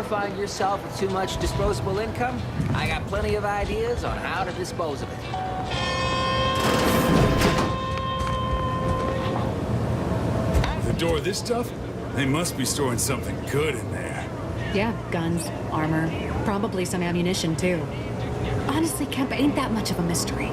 find yourself with too much disposable income, I got plenty of ideas on how to dispose of it. The door of this stuff? They must be storing something good in there. Yeah, guns, armor, probably some ammunition too. Honestly, Kemp ain't that much of a mystery.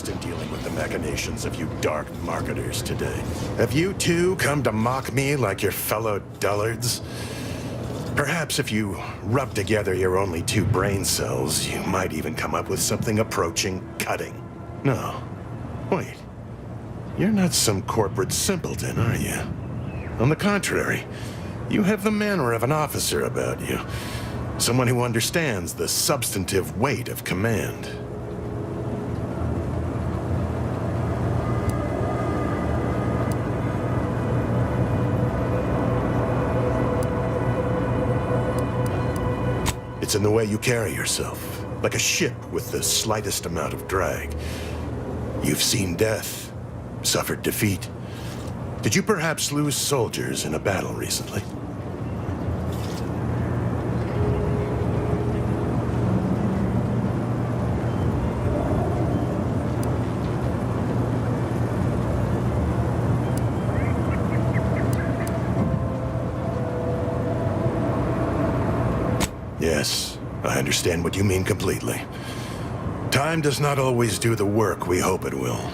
In dealing with the machinations of you dark marketers today. Have you too come to mock me like your fellow dullards? Perhaps if you rub together your only 2 brain cells, you might even come up with something approaching cutting. No. Wait. You're not some corporate simpleton, are you? On the contrary, you have the manner of an officer about you. Someone who understands the substantive weight of command. It's in the way you carry yourself, like a ship with the slightest amount of drag. You've seen death, suffered defeat. Did you perhaps lose soldiers in a battle recently? Yes, I understand what you mean completely. Time does not always do the work we hope it will.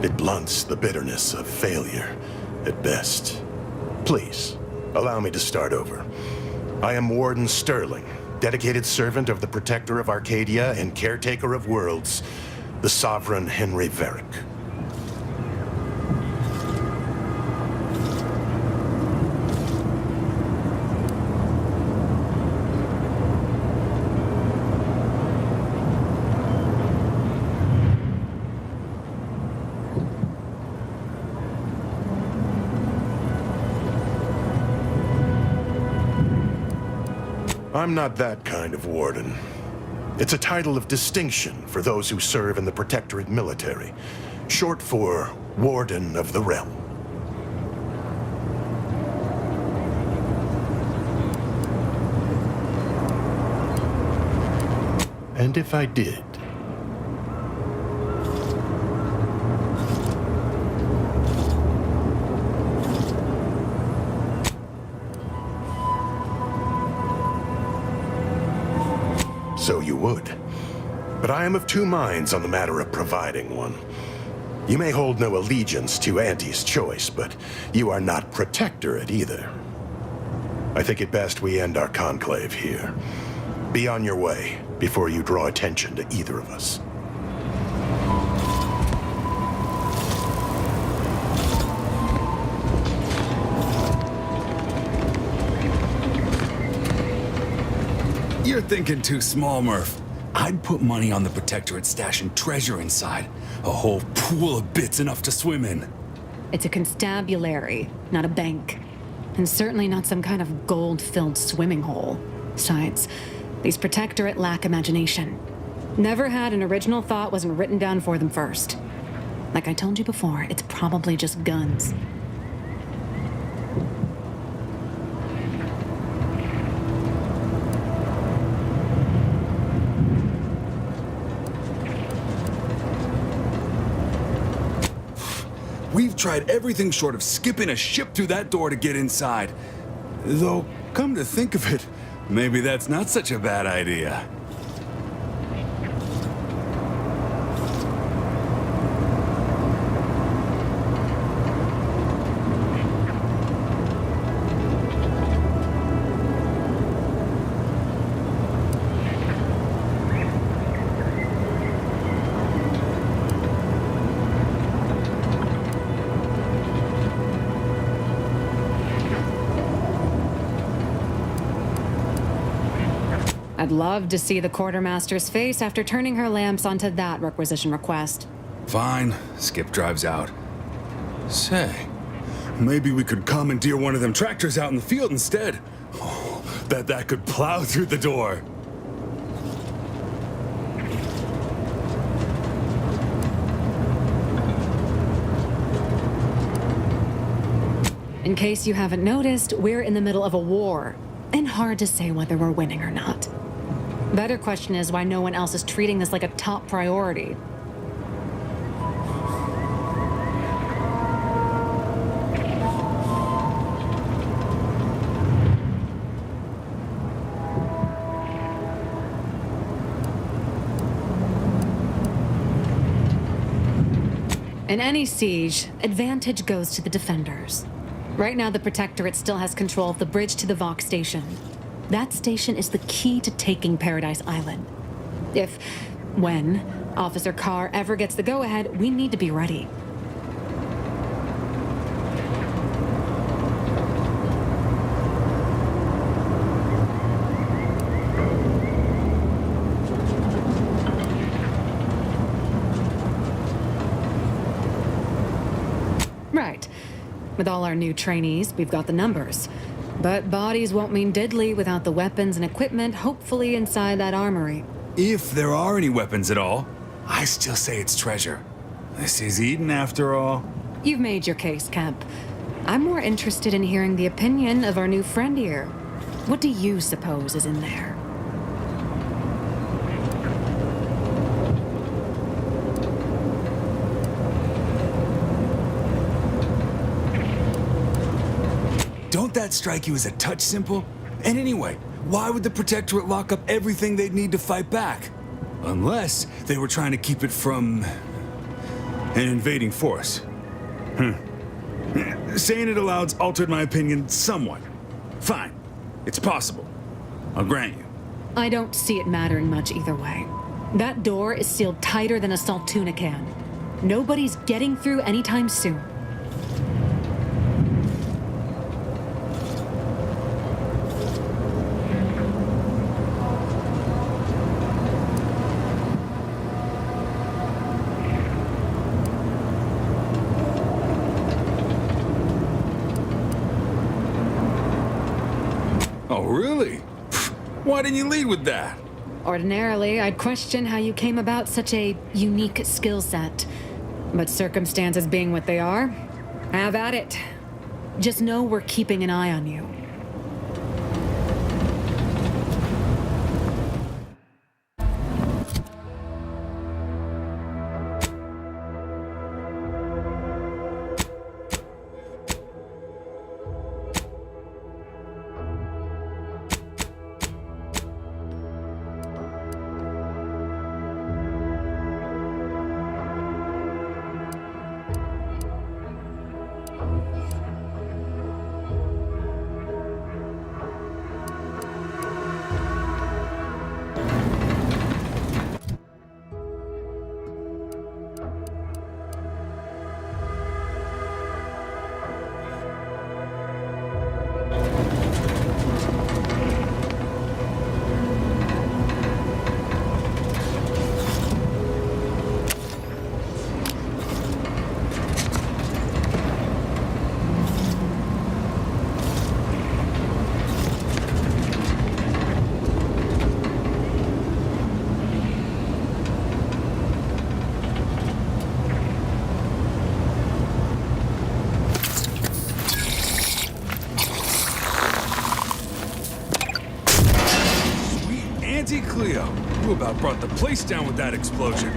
It blunts the bitterness of failure, at best. Please, allow me to start over. I am Warden Sterling, dedicated servant of the Protector of Arcadia and caretaker of worlds, the Sovereign Henry Varick. I'm not that kind of warden. It's a title of distinction for those who serve in the Protectorate military, short for Warden of the Realm. And if I did, so you would. But I am of two minds on the matter of providing one. You may hold no allegiance to Auntie's choice, but you are not Protectorate either. I think it best we end our conclave here. Be on your way before you draw attention to either of us. You're thinking too small, Murph. I'd put money on the Protectorate stashing treasure inside. A whole pool of bits enough to swim in. It's a constabulary, not a bank. And certainly not some kind of gold-filled swimming hole. Besides, these Protectorate lack imagination. Never had an original thought wasn't written down for them first. Like I told you before, it's probably just guns. We've tried everything short of skipping a ship through that door to get inside. Though, come to think of it, maybe that's not such a bad idea. I'd love to see the quartermaster's face after turning her lamps onto that requisition request. Fine, Skip drives out. Say, maybe we could commandeer one of them tractors out in the field instead. Oh, that could plow through the door. In case you haven't noticed, we're in the middle of a war, and hard to say whether we're winning or not. Better question is why no one else is treating this like a top priority. In any siege, advantage goes to the defenders. Right now, the Protectorate still has control of the bridge to the Vox station. That station is the key to taking Paradise Island. When Officer Carr ever gets the go-ahead, we need to be ready. Right. With all our new trainees, we've got the numbers. But bodies won't mean diddly without the weapons and equipment hopefully inside that armory. If there are any weapons at all, I still say it's treasure. This is Eden after all. You've made your case, Kemp. I'm more interested in hearing the opinion of our new friend here. What do you suppose is in there? Don't that strike you as a touch simple? And anyway, why would the Protectorate lock up everything they'd need to fight back? Unless they were trying to keep it from an invading force. Saying it aloud's altered my opinion somewhat. Fine. It's possible. I'll grant you. I don't see it mattering much either way. That door is sealed tighter than a salt tuna can. Nobody's getting through anytime soon. Oh, really? Why didn't you lead with that? Ordinarily, I'd question how you came about such a unique skill set. But circumstances being what they are, have at it. Just know we're keeping an eye on you. Cleo, you about brought the place down with that explosion.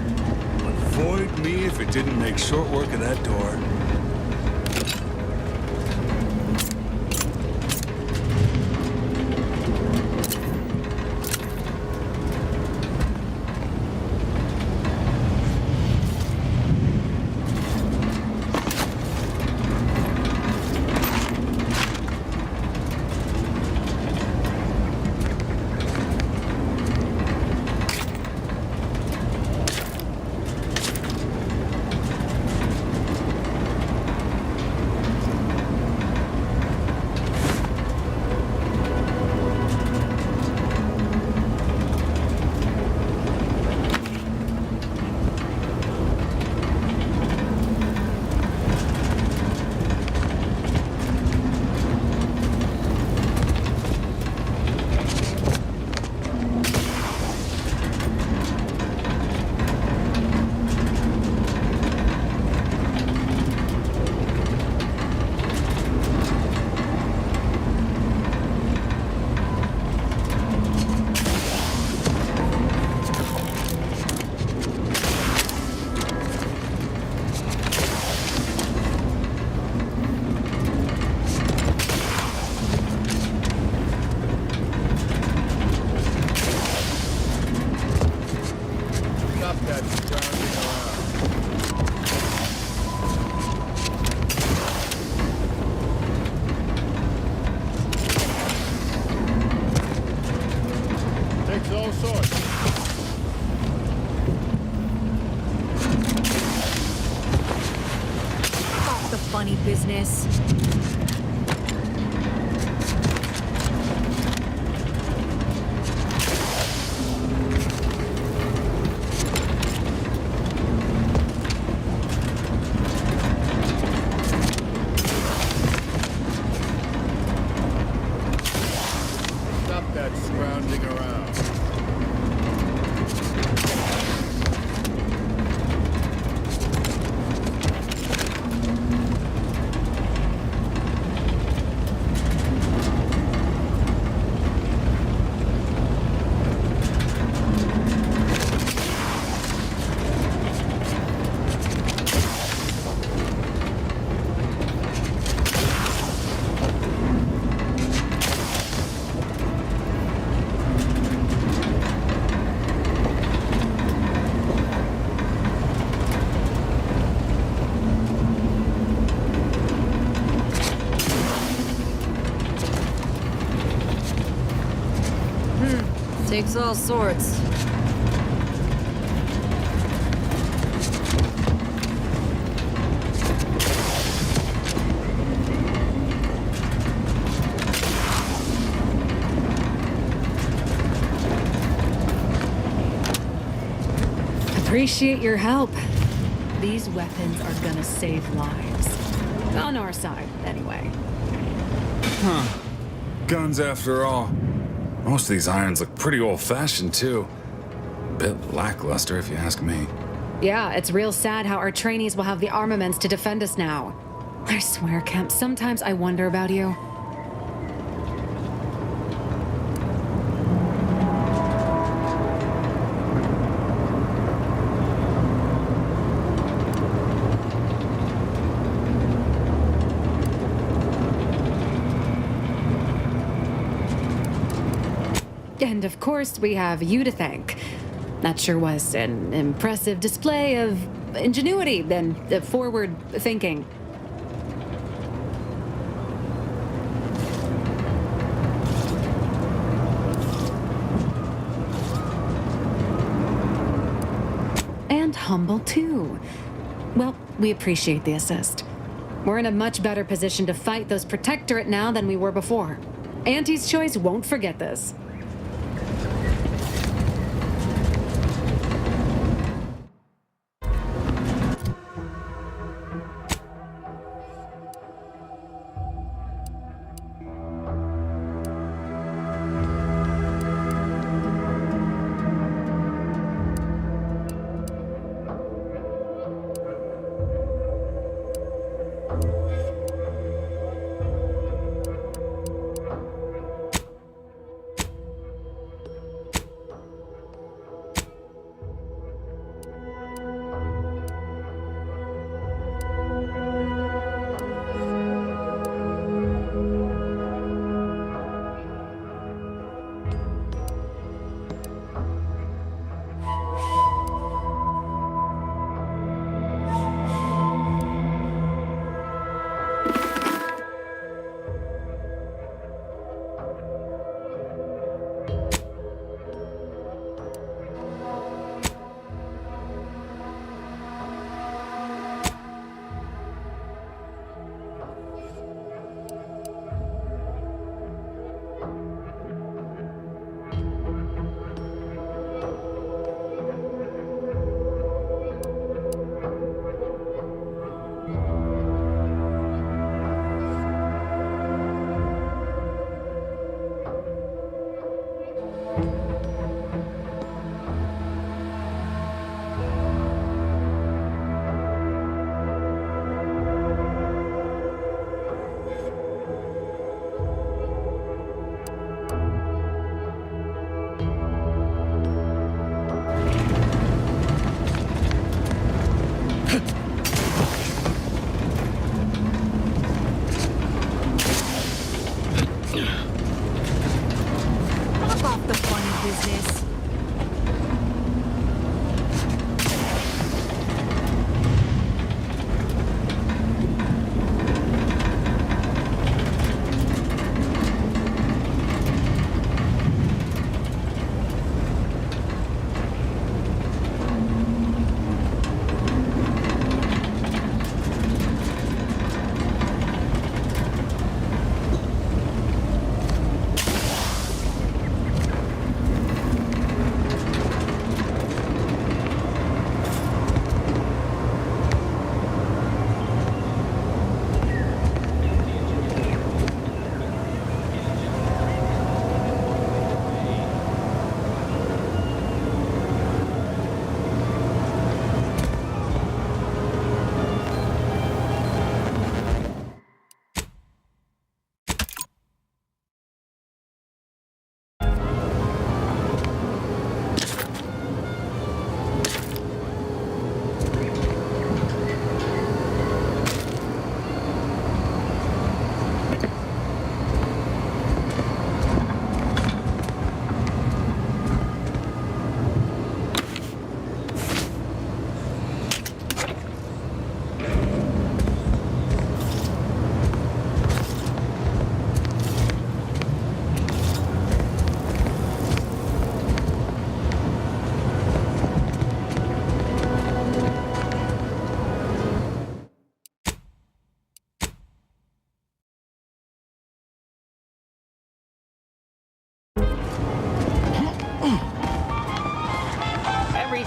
Avoid me if it didn't make short work of that door. Funny business. Makes all sorts. Appreciate your help. These weapons are gonna save lives. On our side, anyway. Guns after all. Most of these irons look pretty old-fashioned, too. Bit lackluster, if you ask me. Yeah, it's real sad how our trainees will have the armaments to defend us now. I swear, Kemp, sometimes I wonder about you. And of course, we have you to thank. That sure was an impressive display of ingenuity and forward thinking. And humble, too. Well, we appreciate the assist. We're in a much better position to fight those Protectorate now than we were before. Auntie's Choice won't forget this.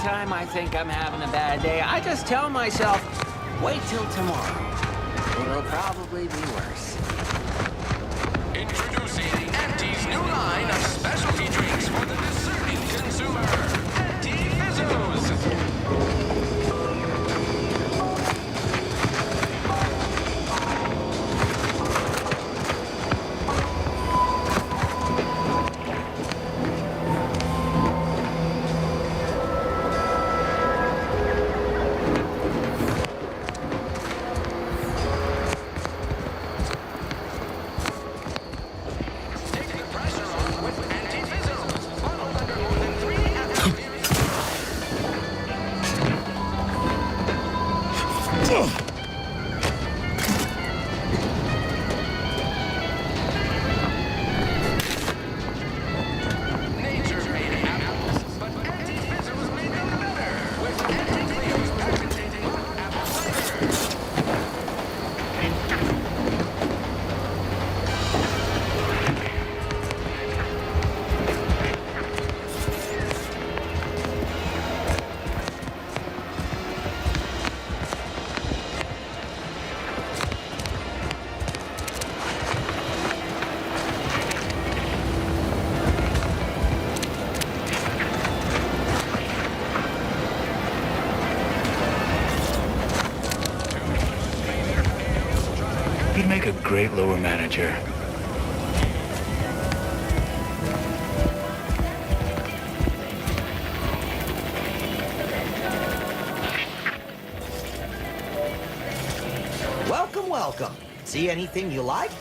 time I think I'm having a bad day, I just tell myself, wait till tomorrow. It'll probably be worse. Introducing Auntie's new line of specialty drinks for the discerning consumer. Auntie Fizzos. He'd make a great lower manager. Welcome, welcome. See anything you like?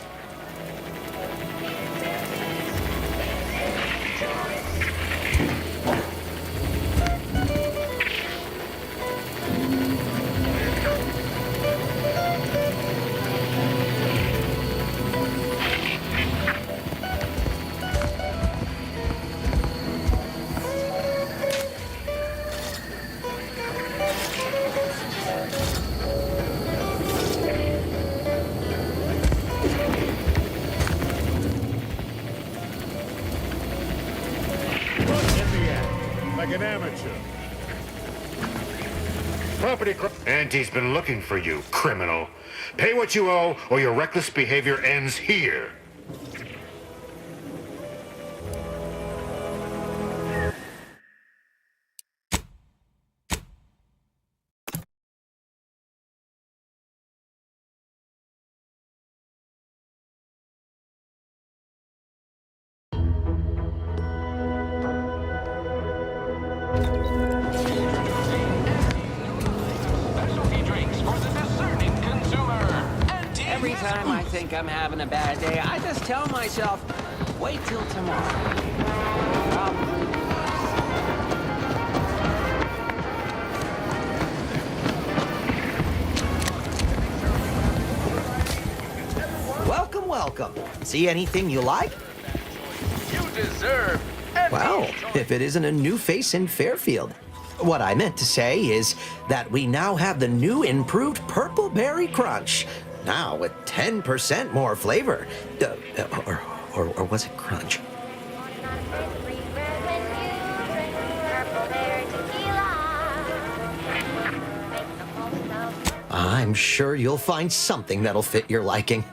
Like an amateur. Auntie's been looking for you, criminal. Pay what you owe, or your reckless behavior ends here. Specialty drinks for the discerning consumer. Auntie Every time I think I'm having a bad day, I just tell myself, wait till tomorrow. Probably be worse. Welcome, welcome. See anything you like? You deserve. Well, if it isn't a new face in Fairfield. What I meant to say is that we now have the new improved Purple Berry Crunch. Now with 10% more flavor. Or was it crunch? I'm sure you'll find something that'll fit your liking.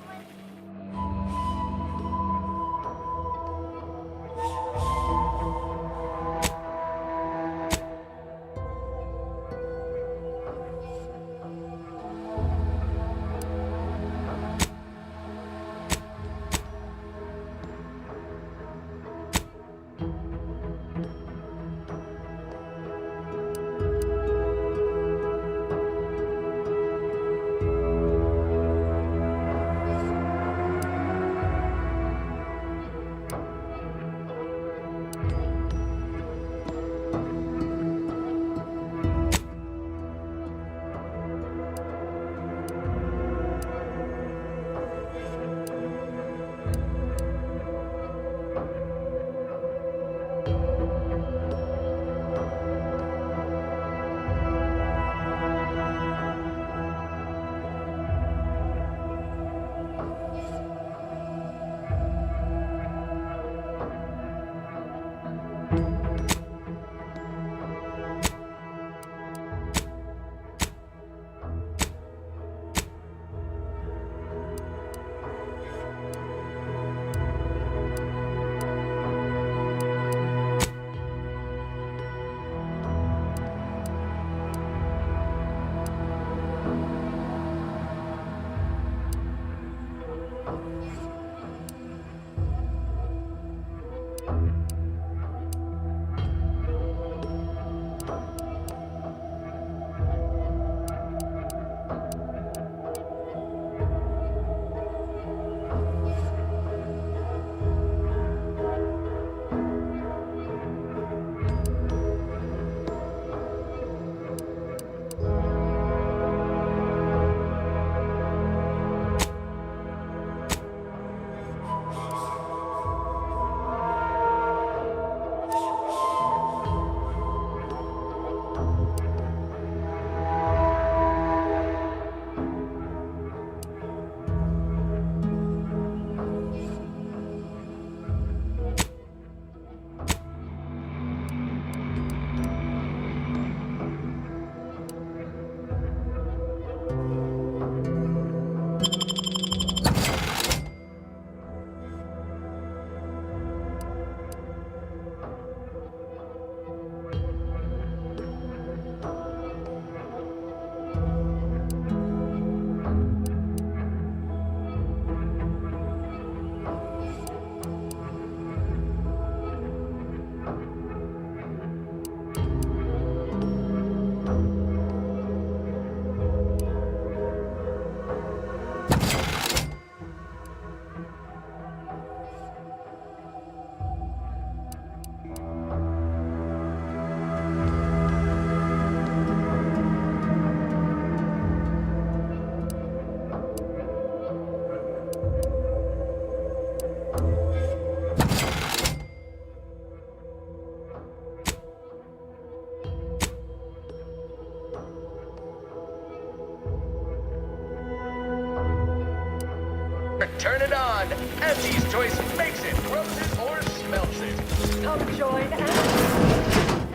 turn it on. Auntie's choice makes it, rubs it, or smells it. Come join us.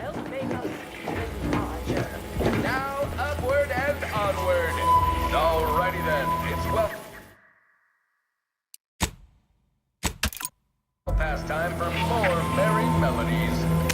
Help make us even larger. Now, upward and onward. Alrighty then, it's well past time for more merry melodies.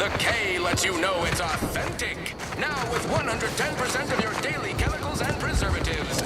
The K lets you know it's authentic. Now with 110% of your daily chemicals and preservatives.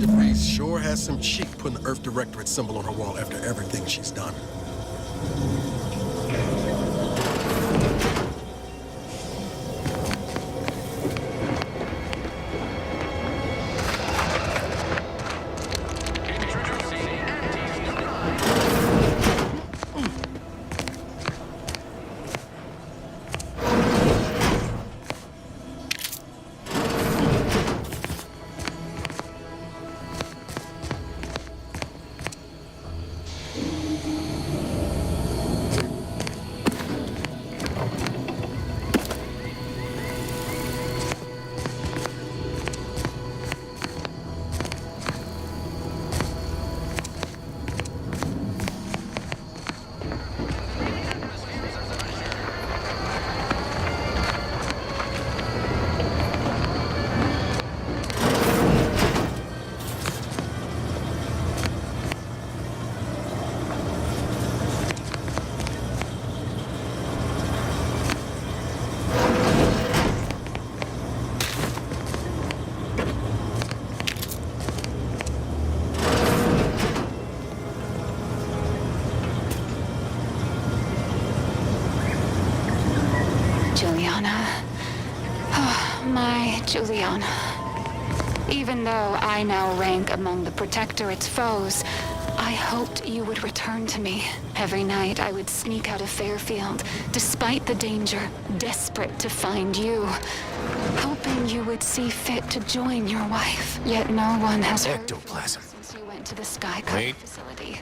DeVries sure has some cheek putting the Earth Directorate symbol on her wall after everything she's done. Introducing Auntie's new line. Juliana. Oh, my Juliana. Even though I now rank among the Protectorate's foes, I hoped you would return to me. Every night I would sneak out of Fairfield, despite the danger, desperate to find you. Hoping you would see fit to join your wife. Yet no one has heard Ectoplasm. since you went to the Skycover Wait. facility.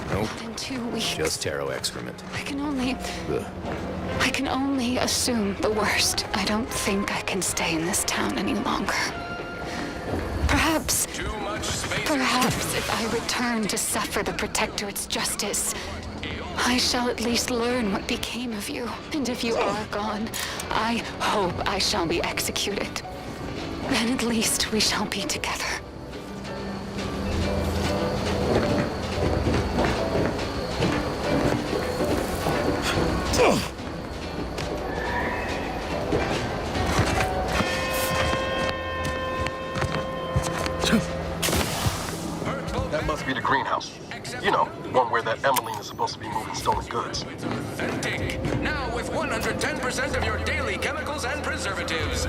Nope. Not in 2 weeks. Just taro excrement. I can only assume the worst. I don't think I can stay in this town any longer. Perhaps if I return to suffer the Protectorate's justice, I shall at least learn what became of you. And if you are gone, I hope I shall be executed. Then at least we shall be together. That must be the greenhouse. You know, one where that Emmeline is supposed to be moving stolen goods. Authentic. Now with 110% of your daily chemicals and preservatives.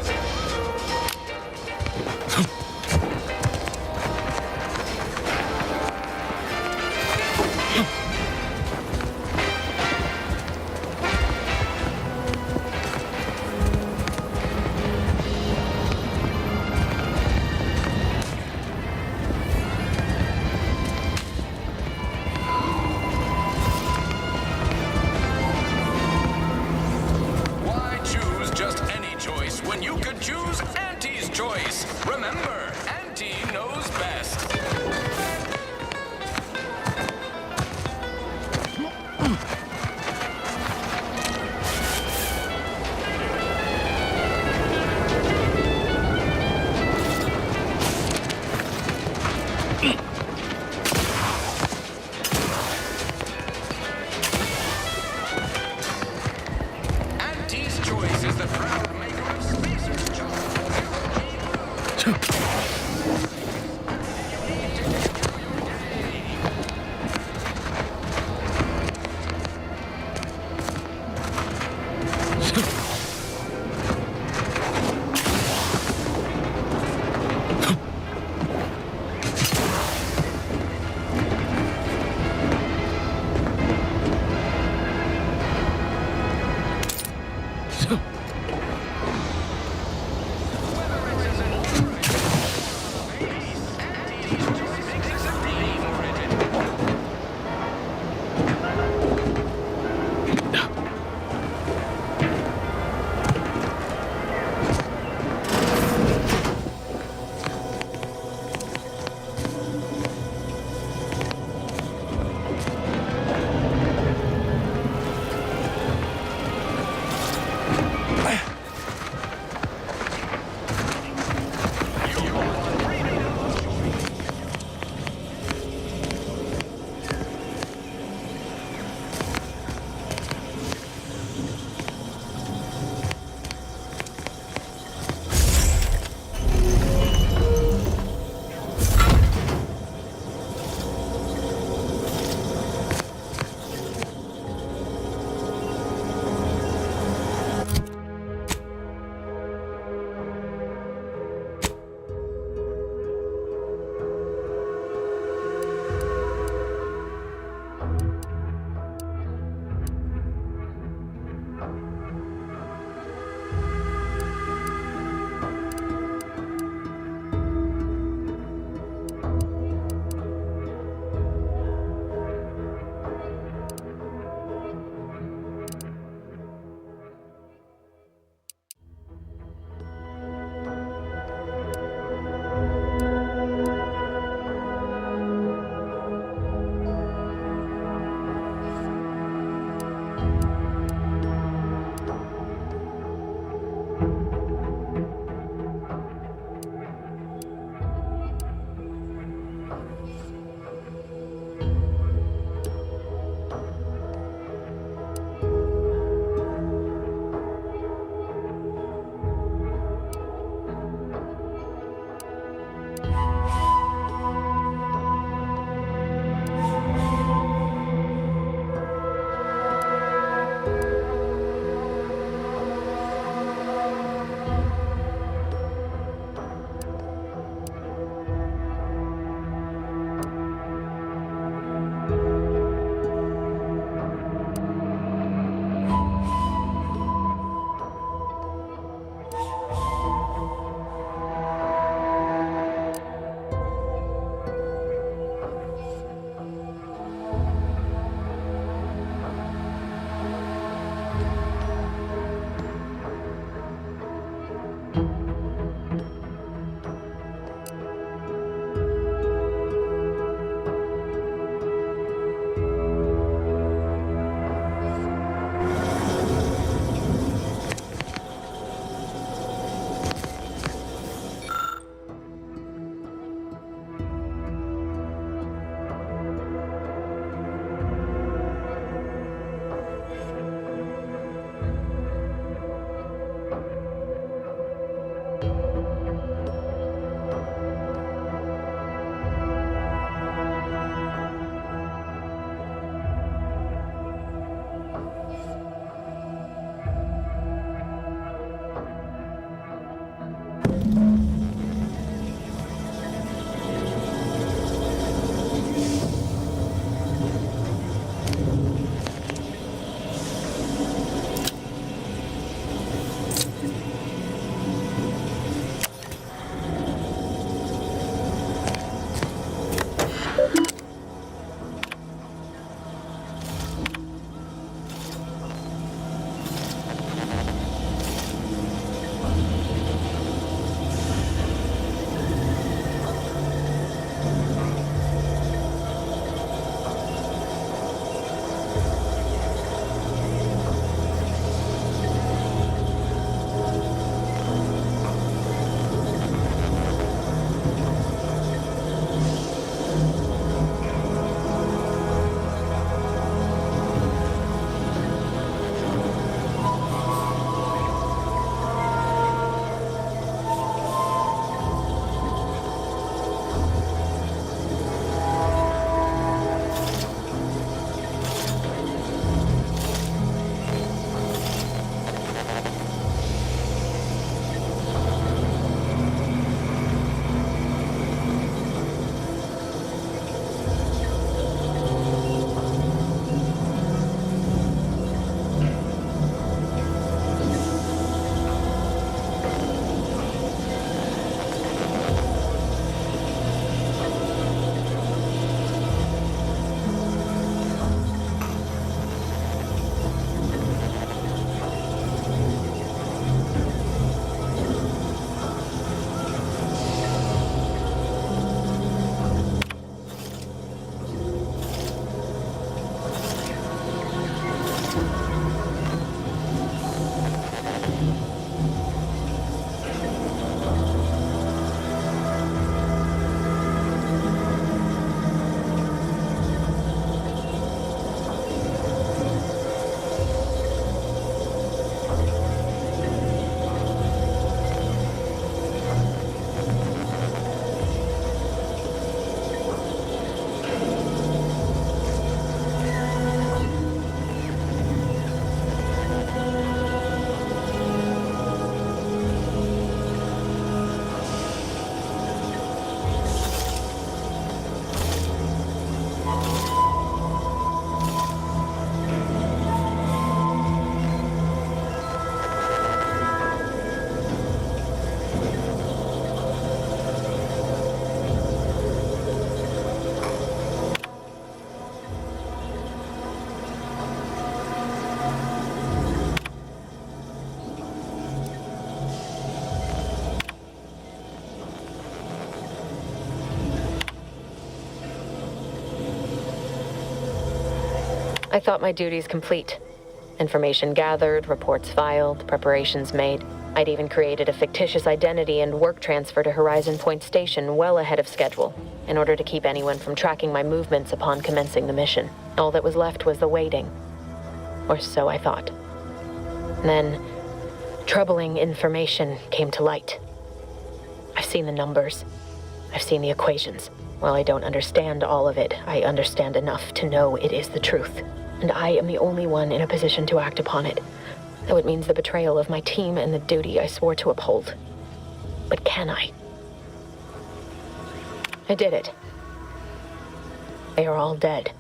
Why choose just any choice when you could choose Auntie's choice? Remember, Auntie knows best. Auntie's choice is the proud maker of Spacer's I thought my duties complete. Information gathered, reports filed, preparations made. I'd even created a fictitious identity and work transfer to Horizon Point Station well ahead of schedule, in order to keep anyone from tracking my movements upon commencing the mission. All that was left was the waiting. Or so I thought. Then, troubling information came to light. I've seen the numbers. I've seen the equations. While I don't understand all of it, I understand enough to know it is the truth. And I am the only one in a position to act upon it, though it means the betrayal of my team and the duty I swore to uphold. But can I? I did it. They are all dead.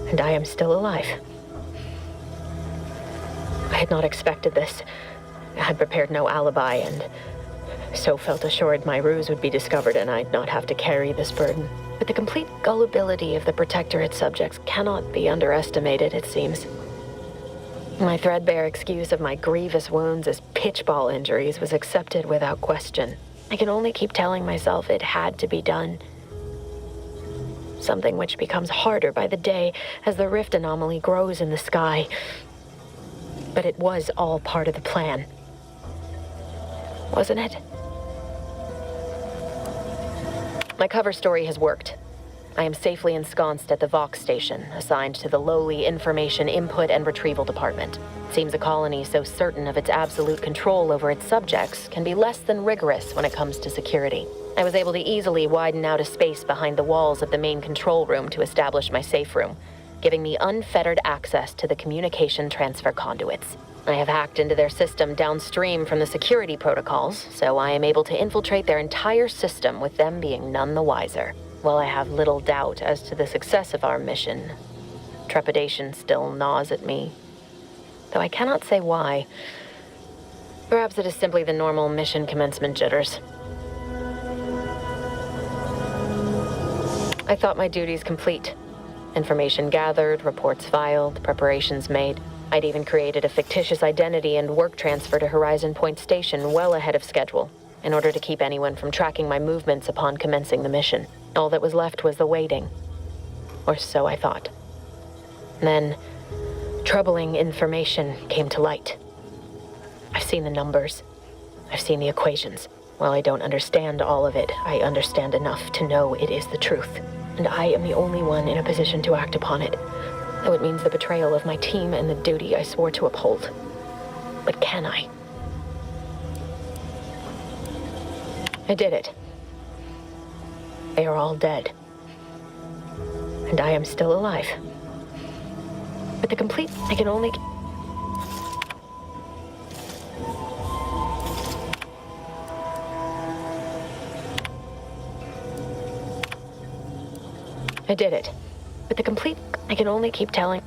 And I am still alive. I had not expected this. I had prepared no alibi, and so felt assured my ruse would be discovered and I'd not have to carry this burden. But the complete gullibility of the Protectorate subjects cannot be underestimated, it seems. My threadbare excuse of my grievous wounds as pitchball injuries was accepted without question. I can only keep telling myself it had to be done. Something which becomes harder by the day as the rift anomaly grows in the sky. But it was all part of the plan. Wasn't it? My cover story has worked. I am safely ensconced at the Vox station, assigned to the lowly Information Input and Retrieval Department. It seems a colony so certain of its absolute control over its subjects can be less than rigorous when it comes to security. I was able to easily widen out a space behind the walls of the main control room to establish my safe room, giving me unfettered access to the communication transfer conduits. I have hacked into their system downstream from the security protocols, so I am able to infiltrate their entire system with them being none the wiser. While I have little doubt as to the success of our mission, trepidation still gnaws at me, though I cannot say why. Perhaps it is simply the normal mission commencement jitters. I thought my duties complete. Information gathered, reports filed, preparations made. I'd even created a fictitious identity and work transfer to Horizon Point Station well ahead of schedule, in order to keep anyone from tracking my movements upon commencing the mission. All that was left was the waiting. Or so I thought. Then, troubling information came to light. I've seen the numbers. I've seen the equations. While I don't understand all of it, I understand enough to know it is the truth. And I am the only one in a position to act upon it, though it means the betrayal of my team and the duty I swore to uphold. But can I? I did it. They are all dead. And I am still alive. But the complete... I can only... I did it. But the complete... I can only keep telling...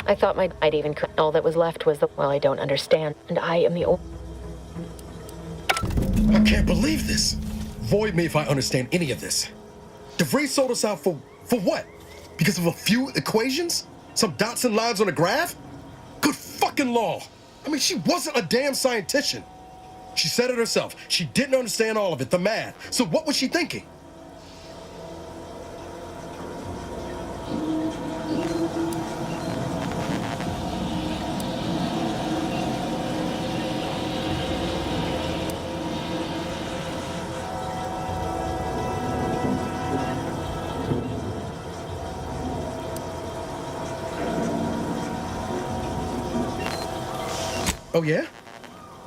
I thought I'd even... All that was left was the... Well, I don't understand. And I am the only... I can't believe this. Void me if I understand any of this. DeVries sold us out for what? Because of a few equations? Some dots and lines on a graph? Good fucking law. I mean, she wasn't a damn scientist. She said it herself. She didn't understand all of it, the math. So what was she thinking? Oh, yeah?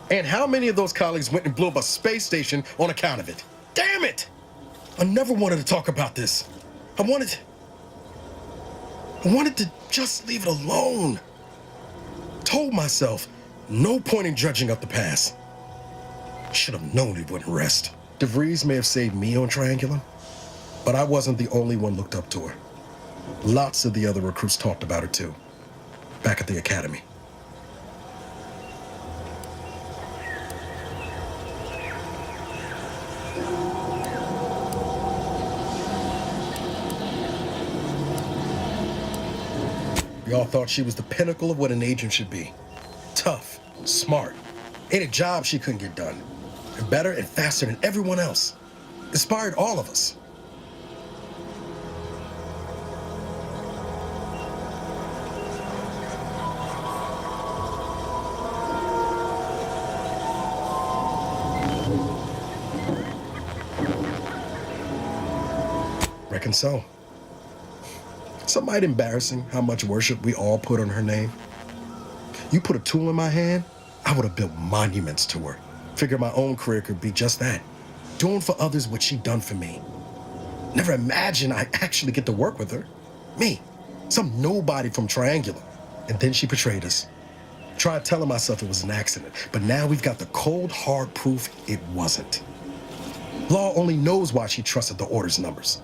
And how many of those colleagues went and blew up a space station on account of it? Damn it! I never wanted to talk about this. I wanted to just leave it alone. Told myself, no point in dredging up the past. Should have known it wouldn't rest. DeVries may have saved me on Triangulum, but I wasn't the only one looked up to her. Lots of the other recruits talked about her too, back at the academy. We all thought she was the pinnacle of what an agent should be. Tough, smart, ain't a job she couldn't get done. And better and faster than everyone else. Inspired all of us. reckon so. Somewhat embarrassing how much worship we all put on her name. You put a tool in my hand, I would have built monuments to her. Figure my own career could be just that. Doing for others what she done for me. Never imagined I'd actually get to work with her. Me, some nobody from Triangular. And then she betrayed us. Tried telling myself it was an accident, but now we've got the cold, hard proof it wasn't. Law only knows why she trusted the Order's numbers.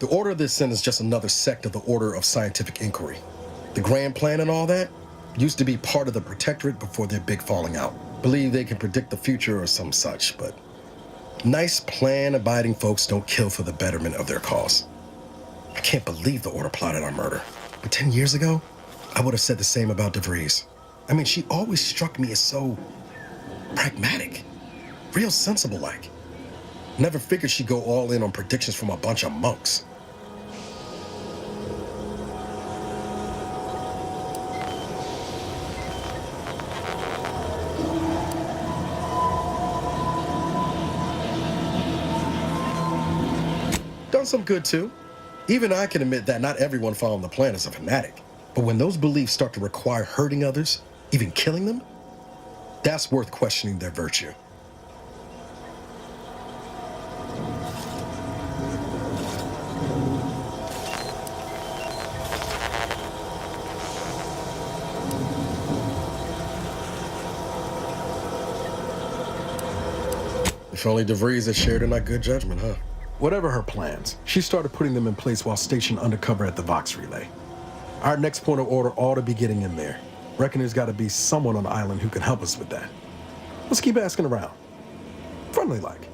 The Order of this Sin is just another sect of the Order of Scientific Inquiry. The Grand Plan and all that used to be part of the Protectorate before their big falling out. Believe they can predict the future or some such, but nice plan-abiding folks don't kill for the betterment of their cause. I can't believe the Order plotted our murder. But 10 years ago, I would have said the same about DeVries. I mean, she always struck me as so pragmatic, real sensible-like. Never figured she'd go all in on predictions from a bunch of monks. Done some good too. Even I can admit that not everyone following the plan is a fanatic. But when those beliefs start to require hurting others, even killing them, that's worth questioning their virtue. If only DeVries had shared in our good judgment, huh? Whatever her plans, she started putting them in place while stationed undercover at the Vox Relay. Our next point of order ought to be getting in there. Reckon there's got to be someone on the island who can help us with that. Let's keep asking around. Friendly like.